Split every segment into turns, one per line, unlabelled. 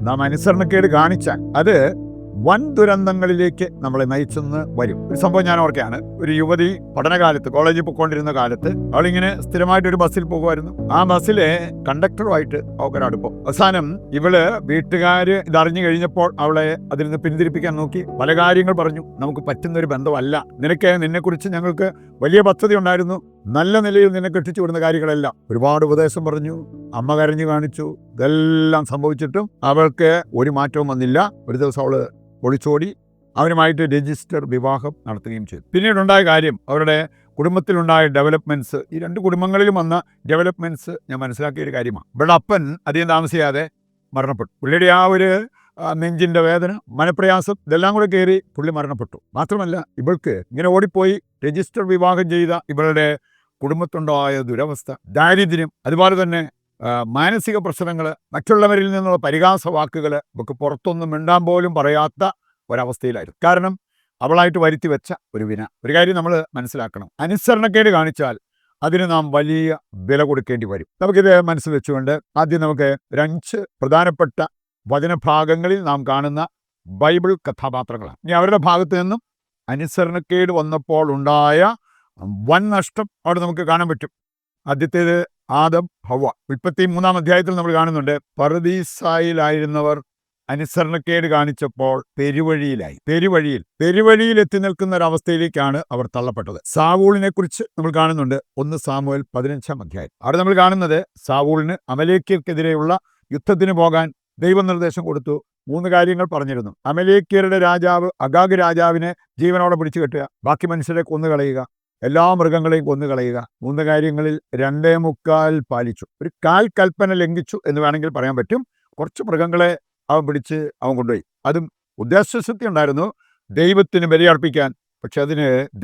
നാം അനുസരണക്കേട് കാണിച്ചാൽ അത് വൻ ദുരന്തങ്ങളിലേക്ക് നമ്മളെ നയിച്ചെന്ന് വരും. ഒരു സംഭവം ഞാൻ ഓർക്കുകയാണ്. ഒരു യുവതി പഠനകാലത്ത് കോളേജിൽ പോയിക്കൊണ്ടിരുന്ന കാലത്ത് അവളിങ്ങനെ സ്ഥിരമായിട്ട് ഒരു ബസ്സിൽ പോകുമായിരുന്നു. ആ ബസ്സിലെ കണ്ടക്ടറുമായിട്ട് അവക്കൊരടുപ്പം. അവസാനം ഇവള് വീട്ടുകാര് ഇതറിഞ്ഞു കഴിഞ്ഞപ്പോൾ അവളെ അതിൽ നിന്ന് പിന്തിരിപ്പിക്കാൻ നോക്കി. പല കാര്യങ്ങൾ പറഞ്ഞു. നമുക്ക് പറ്റുന്നൊരു ബന്ധമല്ല, നിന്നെക്കുറിച്ച് ഞങ്ങൾക്ക് വലിയ പദ്ധതി ഉണ്ടായിരുന്നു, നല്ല നിലയിൽ നിന്നെ കെട്ടിച്ചു വിടുന്ന കാര്യങ്ങളെല്ലാം ഒരുപാട് ഉപദേശം പറഞ്ഞു. അമ്മ കരഞ്ഞു കാണിച്ചു. ഇതെല്ലാം സംഭവിച്ചിട്ടും അവൾക്ക് ഒരു മാറ്റവും വന്നില്ല. ഒരു ദിവസം അവള് ഒളിച്ചോടി അവനുമായിട്ട് രജിസ്റ്റർ വിവാഹം നടത്തുകയും ചെയ്തു. പിന്നീടുണ്ടായ കാര്യം, അവരുടെ കുടുംബത്തിലുണ്ടായ ഡെവലപ്മെന്റ്സ്, ഈ രണ്ട് കുടുംബങ്ങളിലും വന്ന ഡെവലപ്മെന്റ്സ് ഞാൻ മനസ്സിലാക്കിയ ഒരു കാര്യമാണ്. ഇവിടെ അപ്പൻ അധികം താമസിയാതെ മരണപ്പെട്ടു. പുള്ളിയുടെ ആ ഒരു നെഞ്ചിന്റെ വേദന, മനപ്രയാസം ഇതെല്ലാം കൂടെ കയറി പുള്ളി മരണപ്പെട്ടു. മാത്രമല്ല, ഇവൾക്ക് ഇങ്ങനെ ഓടിപ്പോയി രജിസ്റ്റർ വിവാഹം ചെയ്ത ഇവളുടെ കുടുംബത്തുണ്ടായ ദുരവസ്ഥ, ദാരിദ്ര്യം, അതുപോലെ തന്നെ മാനസിക പ്രശ്നങ്ങൾ, മറ്റുള്ളവരിൽ നിന്നുള്ള പരിഹാസ വാക്കുകൾ, ഇവർക്ക് പുറത്തൊന്നും മിണ്ടാൻ പോലും പറയാത്ത ഒരവസ്ഥയിലായിരുന്നു. കാരണം അവളായിട്ട് വരുത്തി വെച്ച ഒരു വിന. ഒരു കാര്യം നമ്മൾ മനസ്സിലാക്കണം, അനുസരണക്കേട് കാണിച്ചാൽ അതിന് നാം വലിയ വില കൊടുക്കേണ്ടി വരും. നമുക്കിത് മനസ്സിൽ വെച്ചുകൊണ്ട് ആദ്യം നമുക്ക് 5 പ്രധാനപ്പെട്ട വചനഭാഗങ്ങളിൽ നാം കാണുന്ന ബൈബിൾ കഥാപാത്രങ്ങളാണ്. ഇനി അവരുടെ ഭാഗത്ത് നിന്നും അനുസരണക്കേട് വന്നപ്പോൾ ഉണ്ടായ വൻ നഷ്ടം അവിടെ നമുക്ക് കാണാൻ പറ്റും. ആദ്യത്തേത് ആദം ഹവ്വ. 33-ാം അധ്യായത്തിൽ നമ്മൾ കാണുന്നുണ്ട്, പറുദീസായിലായിരുന്നവർ അനുസരണക്കേട് കാണിച്ചപ്പോൾ പെരുവഴിയിൽ എത്തി നിൽക്കുന്ന ഒരവസ്ഥയിലേക്കാണ് അവർ തള്ളപ്പെട്ടത്. സാവൂളിനെ കുറിച്ച് നമ്മൾ കാണുന്നുണ്ട് 1 സാമുവേൽ 15-ാം അധ്യായം. അവിടെ നമ്മൾ കാണുന്നത് സാവൂളിന് അമലേക്യർക്കെതിരെയുള്ള യുദ്ധത്തിന് പോകാൻ ദൈവനിർദ്ദേശം കൊടുത്തു. 3 കാര്യങ്ങൾ പറഞ്ഞിരുന്നു. അമലേക്യരുടെ രാജാവ് അഗാഗ് രാജാവിനെ ജീവനോടെ പിടിച്ചു കെട്ടുക, ബാക്കി മനുഷ്യരെ കൊന്നുകളയുക, എല്ലാ മൃഗങ്ങളെയും കൊന്നുകളയുക. 3 കാര്യങ്ങളിൽ 2.25 പാലിച്ചു. ഒരു കാൽ കൽപ്പന ലംഘിച്ചു എന്ന് വേണമെങ്കിൽ പറയാൻ പറ്റും. കുറച്ച് മൃഗങ്ങളെ അവൻ പിടിച്ച് അവൻ കൊണ്ടുപോയി. അതും ഉദ്ദേശശുദ്ധി ഉണ്ടായിരുന്നു, ദൈവത്തിന് ബലിയർപ്പിക്കാൻ. പക്ഷെ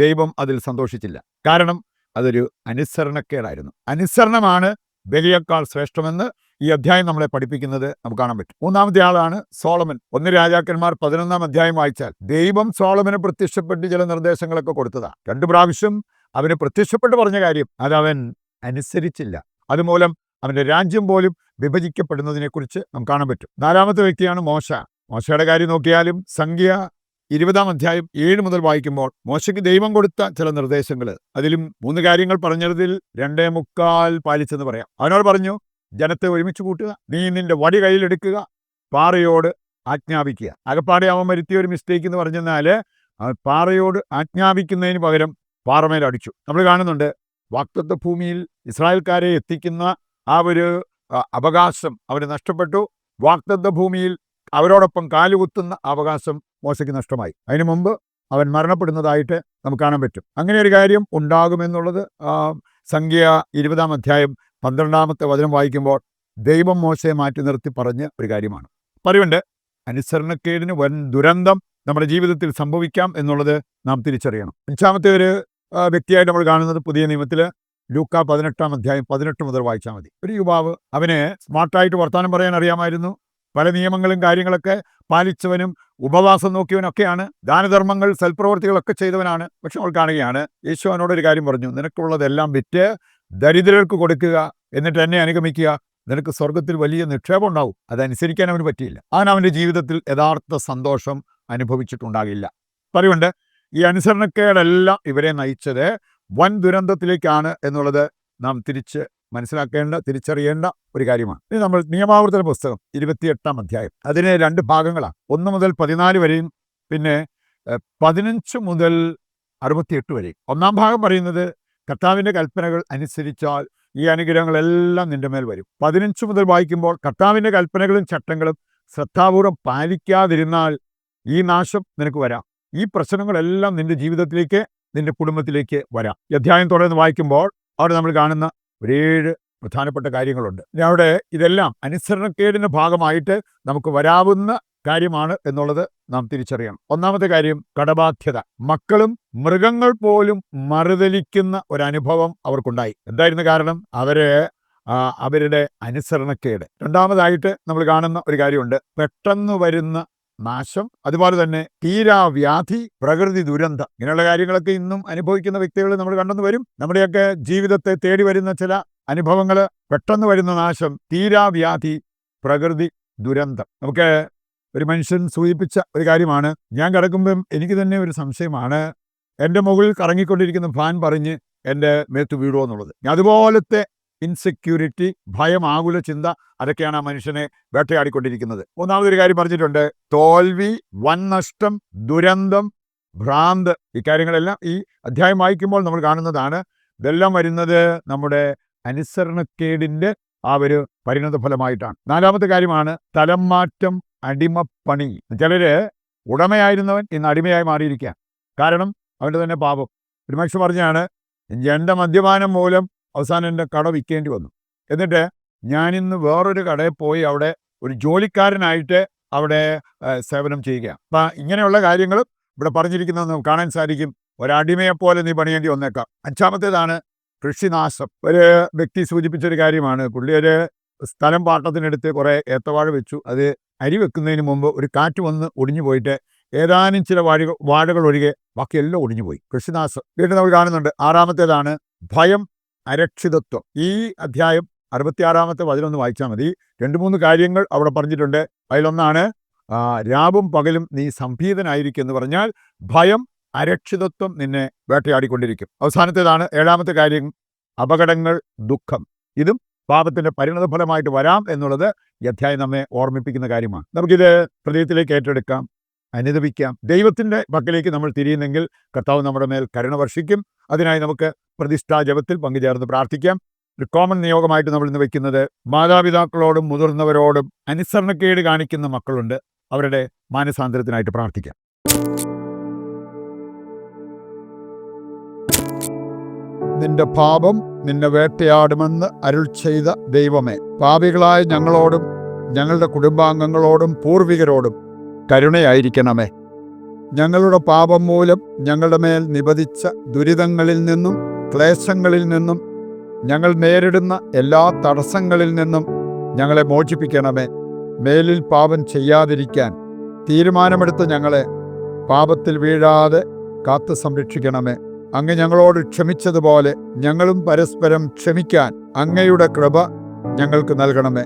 ദൈവം അതിൽ സന്തോഷിച്ചില്ല. കാരണം അതൊരു അനുസരണക്കേടായിരുന്നു. അനുസരണമാണ് ബലിയേക്കാൾ ശ്രേഷ്ഠമെന്ന് ഈ അധ്യായം നമ്മളെ പഠിപ്പിക്കുന്നത് നമുക്ക് കാണാൻ പറ്റും. 3-ാമത്തെ ആളാണ് സോളമൻ. 1 രാജാക്കന്മാർ 11-ാം അധ്യായം വായിച്ചാൽ ദൈവം സോളമന് പ്രത്യക്ഷപ്പെട്ട് ചില നിർദ്ദേശങ്ങളൊക്കെ കൊടുത്തതാണ്. 2 പ്രാവശ്യം അവന് പ്രത്യക്ഷപ്പെട്ട് പറഞ്ഞ കാര്യം അതവൻ അനുസരിച്ചില്ല. അതുമൂലം അവൻ്റെ രാജ്യം പോലും വിഭജിക്കപ്പെടുന്നതിനെക്കുറിച്ച് നമുക്ക് കാണാൻ പറ്റും. 4-ാമത്തെ വ്യക്തിയാണ് മോശ. മോശയുടെ കാര്യം നോക്കിയാലും സംഖ്യ 20-ാം അധ്യായം 7 മുതൽ വായിക്കുമ്പോൾ മോശയ്ക്ക് ദൈവം കൊടുത്ത ചില നിർദ്ദേശങ്ങൾ, അതിലും 3 കാര്യങ്ങൾ പറഞ്ഞതിൽ 2.25 പാലിച്ചെന്ന് പറയാം. അവനോട് പറഞ്ഞു, ജനത്തെ ഒരുമിച്ച് കൂട്ടുക, നീ നിന്റെ വടി കയ്യിലെടുക്കുക, പാറയോട് ആജ്ഞാപിക്കുക. അകപ്പാടെ അവൻ വരുത്തിയ ഒരു മിസ്റ്റേക്ക് എന്ന് പറഞ്ഞാൽ പാറയോട് ആജ്ഞാപിക്കുന്നതിന് പകരം പാറമേൽ അടിച്ചു. നമ്മൾ കാണുന്നുണ്ട്, വാഗ്ദത്ത ഭൂമിയിൽ ഇസ്രായേൽക്കാരെ എത്തിക്കുന്ന ആ ഒരു അവകാശം അവന് നഷ്ടപ്പെട്ടു. വാഗ്ദത്ത ഭൂമിയിൽ അവരോടൊപ്പം കാലുകുത്തുന്ന അവകാശം മോശയ്ക്ക് നഷ്ടമായി. അതിനു മുമ്പ് അവൻ മരണപ്പെടുന്നതായിട്ട് നമുക്ക് കാണാൻ പറ്റും. അങ്ങനെ ഒരു കാര്യം ഉണ്ടാകുമെന്നുള്ളത് സംഖ്യ 20-ാം അധ്യായം 12-ാമത്തെ വചനം വായിക്കുമ്പോൾ ദൈവം മോശയെ മാറ്റി നിർത്തി പറഞ്ഞ ഒരു കാര്യമാണ്. പറയുന്നുണ്ട്, അനുസരണക്കേടിന് വൻ ദുരന്തം നമ്മുടെ ജീവിതത്തിൽ സംഭവിക്കാം എന്നുള്ളത് നാം തിരിച്ചറിയണം. 5-ാമത്തെ ഒരു വ്യക്തിയായിട്ട് നമ്മൾ കാണുന്നത് പുതിയ നിയമത്തിൽ ലൂക്ക 18-ാം അധ്യായം 18 മുതൽ വായിച്ചാൽ മതി. ഒരു യുവാവ്, അവന് സ്മാർട്ടായിട്ട് വർത്തമാനം പറയാൻ അറിയാമായിരുന്നു, പല നിയമങ്ങളും കാര്യങ്ങളൊക്കെ പാലിച്ചവനും ഉപവാസം നോക്കിയവനൊക്കെയാണ്, ദാനധർമ്മങ്ങൾ സൽപ്രവർത്തികളൊക്കെ ചെയ്തവനാണ്. പക്ഷെ നമ്മൾ കാണുകയാണ്, യേശു അവനോടൊരു കാര്യം പറഞ്ഞു, നിനക്കുള്ളതെല്ലാം വിറ്റ് ദരിദ്രർക്ക് കൊടുക്കുക, എന്നിട്ട് എന്നെ അനുഗമിക്കുക, നിനക്ക് സ്വർഗത്തിൽ വലിയ നിക്ഷേപം ഉണ്ടാവും. അതനുസരിക്കാൻ അവന് പറ്റിയില്ല. അവൻ്റെ ജീവിതത്തിൽ യഥാർത്ഥ സന്തോഷം അനുഭവിച്ചിട്ടുണ്ടാകില്ല. പറയുന്നുണ്ട്, ഈ അനുസരണക്കേടെല്ലാം ഇവരെ നയിച്ചത് വൻ ദുരന്തത്തിലേക്കാണ് എന്നുള്ളത് നാം തിരിച്ചറിയേണ്ട ഒരു കാര്യമാണ്. ഇനി നമ്മൾ നിയമാവർത്തന പുസ്തകം 28-ാം അധ്യായം, അതിന് 2 ഭാഗങ്ങളാണ്. 1 മുതൽ 14 വരെയും പിന്നെ 15 മുതൽ 68 വരെയും. 1-ാം ഭാഗം പറയുന്നത്, കർത്താവിൻ്റെ കൽപ്പനകൾ അനുസരിച്ചാൽ ഈ അനുഗ്രഹങ്ങളെല്ലാം നിന്റെ മേൽ വരും. 15 മുതൽ വായിക്കുമ്പോൾ, കർത്താവിൻ്റെ കൽപ്പനകളും ചട്ടങ്ങളും ശ്രദ്ധാപൂർവം പാലിക്കാതിരുന്നാൽ ഈ നാശം നിനക്ക് വരാം. ഈ പ്രശ്നങ്ങളെല്ലാം നിന്റെ ജീവിതത്തിലേക്ക്, നിന്റെ കുടുംബത്തിലേക്ക് വരാം. ഈ അധ്യായം തുടർന്ന് വായിക്കുമ്പോൾ അവിടെ നമ്മൾ കാണുന്ന 7 പ്രധാനപ്പെട്ട കാര്യങ്ങളുണ്ട്. അവിടെ ഇതെല്ലാം അനുസരണക്കേടിൻ്റെ ഭാഗമായിട്ട് നമുക്ക് വരാവുന്ന കാര്യമാണ് എന്നുള്ളത് നാം തിരിച്ചറിയണം. 1-ാമത്തെ കാര്യം, കടബാധ്യത. മക്കളും മൃഗങ്ങൾ പോലും മറുതലിക്കുന്ന ഒരനുഭവം അവർക്കുണ്ടായി. എന്തായിരുന്നു കാരണം? അവരുടെ അനുസരണക്കേട്. 2-ാമതായിട്ട് നമ്മൾ കാണുന്ന ഒരു കാര്യമുണ്ട്, പെട്ടെന്ന് വരുന്ന നാശം, അതുപോലെ തന്നെ തീരാവ്യാധി, പ്രകൃതി ദുരന്തം. ഇങ്ങനെയുള്ള കാര്യങ്ങളൊക്കെ ഇന്നും അനുഭവിക്കുന്ന വ്യക്തികൾ നമ്മൾ കണ്ടെന്ന് വരും. നമ്മുടെയൊക്കെ ജീവിതത്തെ തേടി വരുന്ന ചില അനുഭവങ്ങൾ, പെട്ടെന്ന് വരുന്ന നാശം, തീരാവ്യാധി, പ്രകൃതി ദുരന്തം. നമുക്ക് ഒരു മനുഷ്യൻ സൂചിപ്പിച്ച ഒരു കാര്യമാണ്. ഞാൻ കിടക്കുമ്പം എനിക്ക് തന്നെ ഒരു സംശയമാണ്, എൻ്റെ മുകളിൽ കറങ്ങിക്കൊണ്ടിരിക്കുന്ന ഫാൻ പറഞ്ഞ് എൻ്റെ മേത്ത് വീഴുമോ എന്നുള്ളത്. അതുപോലത്തെ ഇൻസെക്യൂരിറ്റി, ഭയം, ആകുല ചിന്ത, അതൊക്കെയാണ് ആ മനുഷ്യനെ വേട്ടയാടിക്കൊണ്ടിരിക്കുന്നത്. ഒന്നാമതൊരു കാര്യം പറഞ്ഞിട്ടുണ്ട്, തോൽവി, വൻനഷ്ടം, ദുരന്തം, ഭ്രാന്ത്. ഇക്കാര്യങ്ങളെല്ലാം ഈ അധ്യായം വായിക്കുമ്പോൾ നമ്മൾ കാണുന്നതാണ്. ഇതെല്ലാം വരുന്നത് നമ്മുടെ അനുസരണക്കേടിൻ്റെ ആ ഒരു പരിണത ഫലമായിട്ടാണ്. നാലാമത്തെ കാര്യമാണ് തലം മാറ്റം, അടിമപ്പണി. ചിലര് ഉടമയായിരുന്നവൻ ഇന്ന് അടിമയായി മാറിയിരിക്കുക. കാരണം അവൻ്റെ തന്നെ പാപം. ഒരു മനുഷ്യൻ പറഞ്ഞാണ്, എൻ്റെ മദ്യപാനം മൂലം അവസാനം എൻ്റെ കട വിൽക്കേണ്ടി വന്നു. എന്നിട്ട് ഞാനിന്ന് വേറൊരു കടയിൽ പോയി അവിടെ ഒരു ജോലിക്കാരനായിട്ട് അവിടെ സേവനം ചെയ്യുക. അപ്പം ഇങ്ങനെയുള്ള കാര്യങ്ങളും ഇവിടെ പറഞ്ഞിരിക്കുന്നത് നമുക്ക് കാണാൻ സാധിക്കും. ഒരടിമയെപ്പോലെ നീ പണിയേണ്ടി വന്നേക്കാം. അഞ്ചാമത്തേതാണ് കൃഷിനാശം. ഒരു വ്യക്തി സൂചിപ്പിച്ചൊരു കാര്യമാണ്. പുള്ളി ഒരു സ്ഥലം പാട്ടത്തിനെടുത്ത് കുറേ ഏത്തവാഴ വെച്ചു. അത് അരി വെക്കുന്നതിന് മുമ്പ് ഒരു കാറ്റ് വന്ന് ഒടിഞ്ഞു പോയിട്ട് ഏതാനും ചില വാഴകൾ ഒഴികെ ബാക്കിയെല്ലാം ഒടിഞ്ഞു പോയി. കൃഷിനാശം വീണ്ടും നമ്മൾ കാണുന്നുണ്ട്. ആറാമത്തേതാണ് ഭയം, അരക്ഷിതത്വം. ഈ അധ്യായം 66-ാമത്തെ വചനം വായിച്ചാൽ മതി. 2-3 കാര്യങ്ങൾ അവിടെ പറഞ്ഞിട്ടുണ്ട്. അതിലൊന്നാണ് രാവും പകലും നീ സംഭീതനായിരിക്കും എന്ന് പറഞ്ഞാൽ ഭയം, അരക്ഷിതത്വം നിന്നെ വേട്ടയാടിക്കൊണ്ടിരിക്കും. അവസാനത്തേതാണ് 7-ാമത്തെ കാര്യം, അപകടങ്ങൾ, ദുഃഖം. ഇതും പാപത്തിൻ്റെ പരിണത ഫലമായിട്ട് വരാം എന്നുള്ളത് ഈ അധ്യായം നമ്മെ ഓർമ്മിപ്പിക്കുന്ന കാര്യമാണ്. നമുക്കിത് ഹൃദയത്തിലേക്ക് ഏറ്റെടുക്കാം, അനുദപിക്കാം. ദൈവത്തിൻ്റെ പക്കലേക്ക് നമ്മൾ തിരിയുന്നെങ്കിൽ കർത്താവ് നമ്മുടെ മേൽ കരുണ വർഷിക്കും. അതിനായി നമുക്ക് പ്രതിഷ്ഠാ ജപത്തിൽ പങ്കുചേർന്ന് പ്രാർത്ഥിക്കാം. ഒരു കോമൺ നിയോഗമായിട്ട് നമ്മൾ ഇന്ന് വയ്ക്കുന്നത്, മാതാപിതാക്കളോടും മുതിർന്നവരോടും അനുസരണക്കേട് കാണിക്കുന്ന മക്കളുണ്ട്, അവരുടെ മാനസാന്തരത്തിനായിട്ട് പ്രാർത്ഥിക്കാം. നിന്റെ പാപം നിന്നെ വേട്ടയാടുമെന്ന് അരുൾ ചെയ്ത ദൈവമേ, പാപികളായ ഞങ്ങളോടും ഞങ്ങളുടെ കുടുംബാംഗങ്ങളോടും പൂർവികരോടും കരുണയായിരിക്കണമേ. ഞങ്ങളുടെ പാപം മൂലം ഞങ്ങളുടെ മേൽ നിപതിച്ച ദുരിതങ്ങളിൽ നിന്നും ക്ലേശങ്ങളിൽ നിന്നും ഞങ്ങൾ നേരിടുന്ന എല്ലാ തടസ്സങ്ങളിൽ നിന്നും ഞങ്ങളെ മോചിപ്പിക്കണമേ. മേലിൽ പാപം ചെയ്യാതിരിക്കാൻ തീരുമാനമെടുത്ത് ഞങ്ങളെ പാപത്തിൽ വീഴാതെ കാത്തു സംരക്ഷിക്കണമേ. അങ്ങ് ഞങ്ങളോട് ക്ഷമിച്ചതുപോലെ ഞങ്ങളും പരസ്പരം ക്ഷമിക്കാൻ അങ്ങയുടെ കൃപ ഞങ്ങൾക്ക് നൽകണമേ.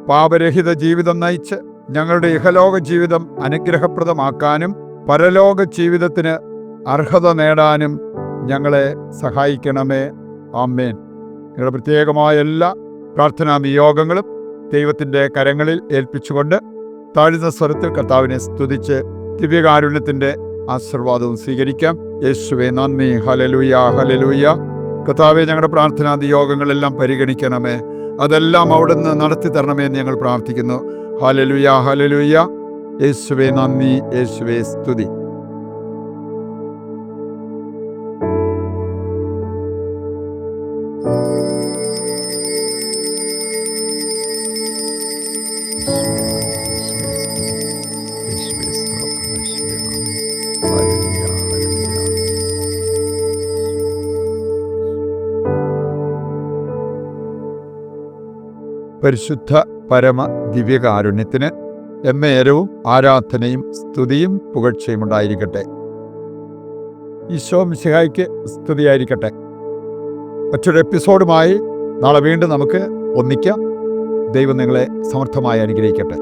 പാപരഹിത ജീവിതം നയിച്ച് ഞങ്ങളുടെ ഇഹലോക ജീവിതം അനുഗ്രഹപ്രദമാക്കാനും പരലോക ജീവിതത്തിന് അർഹത നേടാനും ഞങ്ങളെ സഹായിക്കണമേ. ആമേൻ. നിങ്ങളുടെ പ്രത്യേകമായ എല്ലാ പ്രാർത്ഥനാ നിയോഗങ്ങളും ദൈവത്തിൻ്റെ കരങ്ങളിൽ ഏൽപ്പിച്ചുകൊണ്ട് താഴ്ന്ന സ്വരത്തിൽ കർത്താവിനെ സ്തുതിച്ച് ദിവ്യകാരുണ്യത്തിൻ്റെ ആശീർവാദവും സ്വീകരിക്കാം. യേശുവേ നന്ദി. Hallelujah, hallelujah. കർത്താവേ, ഞങ്ങളുടെ പ്രാർത്ഥനാ നിയോഗങ്ങളെല്ലാം പരിഗണിക്കണമേ. അതെല്ലാം അവിടുന്ന് നടത്തി തരണമേ എന്ന് ഞങ്ങൾ പ്രാർത്ഥിക്കുന്നു. Hallelujah, hallelujah. യേശുവേ നന്ദി, യേശുവേ സ്തുതി. പരിശുദ്ധ പരമ ദിവ്യകാരുണ്യത്തിന് എന്നേരവും ആരാധനയും സ്തുതിയും പുകഴ്ചയും ഉണ്ടായിരിക്കട്ടെ. ഈശോ മിശിഹായ്ക്ക് സ്തുതിയായിരിക്കട്ടെ. മറ്റൊരു എപ്പിസോഡുമായി നാളെ വീണ്ടും നമുക്ക് ഒന്നിക്കാം. ദൈവം നിങ്ങളെ സമർത്ഥമായി അനുഗ്രഹിക്കട്ടെ.